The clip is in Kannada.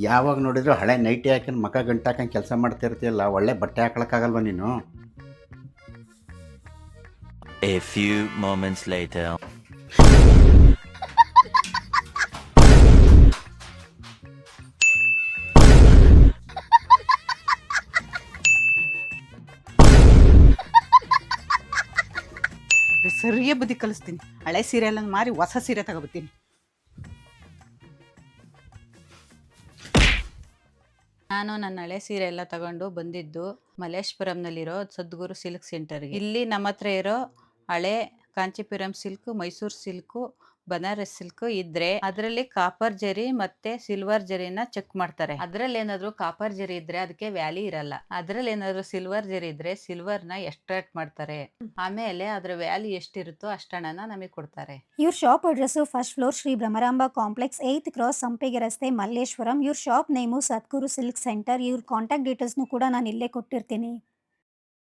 ಯಾವಾಗ ನೋಡಿದ್ರು ಹಳೆ ನೈಟಿ ಹಾಕೊಂಡು ಮಕ ಗಂಟು ಹಾಕೊಂಡು ಕೆಲಸ ಮಾಡ್ತಿರ್ತೀಯಲ್ಲ, ಒಳ್ಳೆ ಬಟ್ಟೆ ಹಾಕೊಳಕ್ಕಾಗಲ್ವ ನೀನು? A few moments later. ಸರಿಯ ಬುದ್ಧಿ ಕಲಿಸ್ತೀನಿ. ಹಳೆ ಸೀರೆ ಎಲ್ಲ ಮಾರಿ ಹೊಸ ಸೀರೆ ತಗೋಬತ್ತೀನಿ. ನಾನು ನನ್ನ ಹಳೆ ಸೀರೆ ಎಲ್ಲ ತಗೊಂಡು ಬಂದಿದ್ದು ಮಲ್ಲೇಶ್ವರಂನಲ್ಲಿರೋ ಸದ್ಗುರು ಸಿಲ್ಕ್ ಸೆಂಟರ್ಗೆ. ಇಲ್ಲಿ ನಮ್ಮ ಹತ್ರ ಇರೋ ಹಳೆ Kanchipuram silk, Mysuru silk, Banaras silk ಇದ್ರೆ ಅದರಲ್ಲಿ ಕಾಪರ್ ಜರಿ ಮತ್ತೆ ಸಿಲ್ವರ್ ಜರಿನ ಚೆಕ್ ಮಾಡ್ತಾರೆ. ಅದ್ರಲ್ಲಿ ಏನಾದ್ರು ಕಾಪರ್ ಜರಿ ಇದ್ರೆ ಅದಕ್ಕೆ ವ್ಯಾಲ್ಯೂ ಇರಲ್ಲ. ಅದ್ರಲ್ಲಿ ಏನಾದ್ರು ಸಿಲ್ವರ್ ಜರಿ ಇದ್ರೆ ಸಿಲ್ವರ್ ನ ಎಕ್ಸ್ಟ್ರಾಕ್ಟ್ ಮಾಡ್ತಾರೆ. ಆಮೇಲೆ ಅದ್ರ ವ್ಯಾಲ್ಯೂ ಎಷ್ಟಿರುತ್ತೋ ಅಷ್ಟನ್ನ ನಮಗೆ ಕೊಡ್ತಾರೆ. ಇವ್ರ shop address first floor Shri Bhramaramba complex 8th cross Sampige ರಸ್ತೆ ಮಲ್ಲೇಶ್ವರಂ. ಇವ್ರ shop name Sadguru silk centre. ಇವ್ರ ಕಾಂಟ್ಯಾಕ್ಟ್ ಡೀಟೇಲ್ಸ್ನು ಕೂಡ ನಾನು ಇಲ್ಲೇ ಕೊಟ್ಟಿರ್ತೀನಿ.